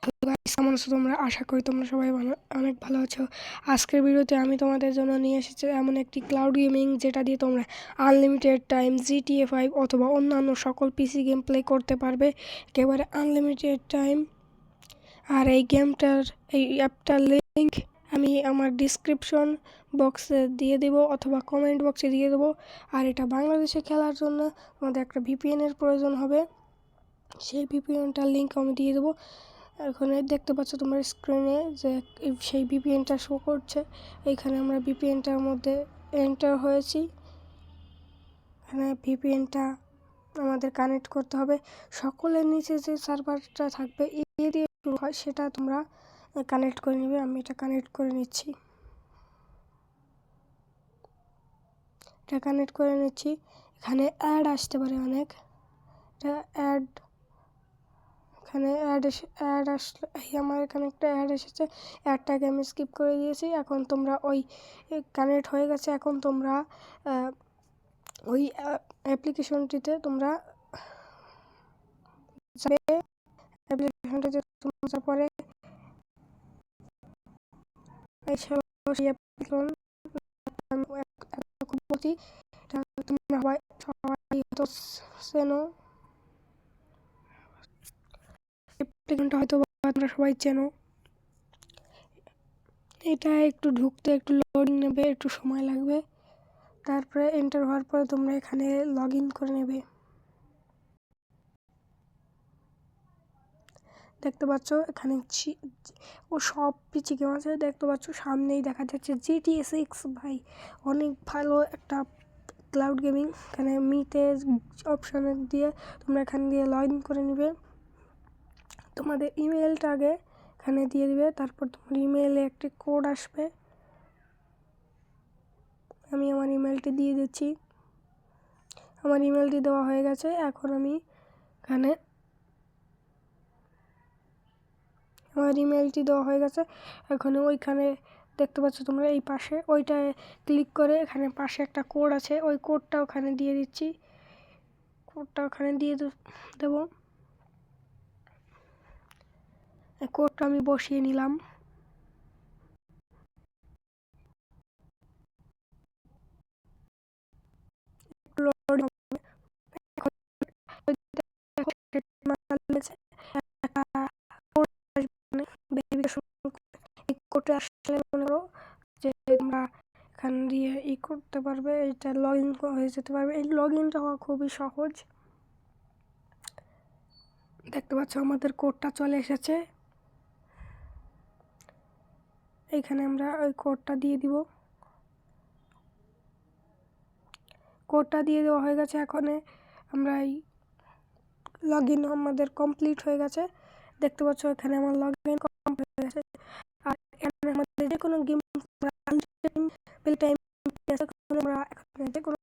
Hello guys, কেমন আছো তোমরা? আশা করি তোমরা সবাই অনেক ভালো আছো। আজকের ভিডিওতে আমি তোমাদের জন্য নিয়ে এসেছি এমন একটি ক্লাউড গেমিং যেটা দিয়ে তোমরা আনলিমিটেড টাইম GTA 5 অথবা অন্যান্য সকল পিসি গেম প্লে করতে পারবে একেবারে আনলিমিটেড টাইম। আর এই গেমটার এই অ্যাপটার লিঙ্ক আমি আমার ডিসক্রিপশন বক্সে দিয়ে দেবো অথবা কমেন্ট বক্সে দিয়ে দেবো। আর এটা বাংলাদেশে খেলার জন্য আমাদের একটা ভিপিএনের প্রয়োজন হবে, সেই ভিপিএনটার লিঙ্ক আমি দিয়ে দেবো। এখানে দেখতে পাচ্ছ তোমার স্ক্রিনে যে সেই ভিপিএনটা শো করছে। এইখানে আমরা ভিপিএনটার মধ্যে এন্টার হয়েছি। এখানে ভিপিএনটা আমাদের কানেক্ট করতে হবে। সকলের নিচে যে সার্ভারটা থাকবে এ দিয়ে শুরু হয়, সেটা তোমরা কানেক্ট করে নেবে। আমি এটা কানেক্ট করে নিচ্ছি। এটা কানেক্ট করে নিচ্ছি। এখানে অ্যাড আসতে পারে অনেক। এটা এখানে অ্যাড আসলে আমার এখানে একটা অ্যাড এসেছে। অ্যাডটাকে আমি স্কিপ করে দিয়েছি। এখন তোমরা ওই কানেক্ট হয়ে গেছে। এখন তোমরা ওই অ্যাপ্লিকেশনটিতে তোমরা যাবে। অ্যাপ্লিকেশনটিতে তোমরা যাওয়ার পরে সেই অ্যাপ্লিকেশন খুব বলছি, তোমরা সবাই হয়তো চেনো। অ্যাপ্লিকেশনটা হয়তো তোমরা সবাই চেনো। এটা একটু ঢুকতে একটু লোডিং নেবে, একটু সময় লাগবে। তারপরে এন্টার হওয়ার পরে তোমরা এখানে লগ ইন করে নেবে। দেখতে পাচ্ছ এখানে ও সব পিচি গেম আছে। দেখতে পাচ্ছ সামনেই দেখা যাচ্ছে GTA 6। ভাই অনেক ভালো একটা ক্লাউড গেমিং। এখানে মিতে অপশান দিয়ে তোমরা এখান দিয়ে লগ ইন করে নেবে। তোমাদের ইমেলটা আগে এখানে দিয়ে দিবে, তারপর তোমার ইমেলে একটি কোড আসবে। আমি আমার ইমেলটি দিয়ে দিচ্ছি। আমার ইমেলটি দেওয়া হয়ে গেছে। এখন আমি এখানে আমার ইমেলটি দেওয়া হয়ে গেছে। এখন ওইখানে দেখতে পাচ্ছ তোমরা এই পাশে ওইটায় ক্লিক করে এখানে পাশে একটা কোড আছে, ওই কোডটা ওখানে দিয়ে দিচ্ছি। কোডটা ওখানে দিয়ে দেবো। এই কোডটা আমি বসিয়ে নিলাম। কোডটা আসলে মনে করো যে তোমরা এখান দিয়ে করতে পারবে, এটা লগ ইন হয়ে যেতে পারবে। এই লগ ইনটা হওয়া খুবই সহজ। দেখতে পাচ্ছ আমাদের কোডটা চলে এসেছে। এইখানে আমরা ওই কোডটা দিয়ে দিব। কোডটা দিয়ে দেওয়া হয়ে গেছে। এখন আমরা এই লগ ইন আমাদের কমপ্লিট হয়ে গেছে। দেখতে পাচ্ছ এখানে আমার লগ ইন কমপ্লিট হয়ে গেছে। আর এখানে আমাদের যে কোনো গেম টাইম আমরা যে কোনো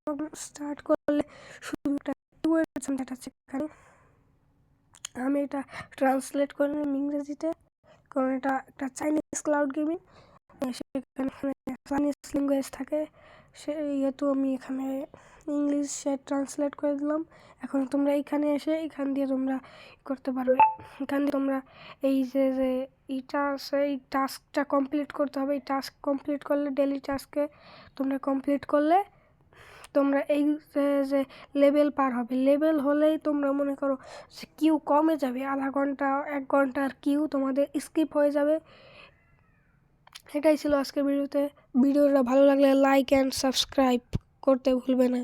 স্টার্ট করলে শুধু একটা কিওয়ার্ড আছে এখানে। আমি এটা ট্রান্সলেট করে নিলাম ইংরেজিতে, কারণ এটা একটা চাইনিজ ক্লাউড গেমিং। সেখানে চাইনিজ ল্যাঙ্গুয়েজ থাকে, সেহেতু আমি এখানে ইংলিশে ট্রান্সলেট করে দিলাম। এখন তোমরা এইখানে এসে এখান দিয়ে তোমরা করতে পারবে। এখান দিয়ে তোমরা এই যে এইটা আছে, এই টাস্কটা কমপ্লিট করতে হবে। এই টাস্ক কমপ্লিট করলে ডেলি টাস্কে তোমরা কমপ্লিট করলে তোমরা এই যে লেভেল পার হবে। লেভেল হলেই তোমরা মনে করো যে কিউ কমে যাবে, আধা ঘন্টা 1 ঘন্টার কিউ তোমাদের স্কিপ হয়ে যাবে। এটাই ছিল আজকের ভিডিওটা ভালো লাগলে লাইক অ্যান্ড সাবস্ক্রাইব করতে ভুলবে না।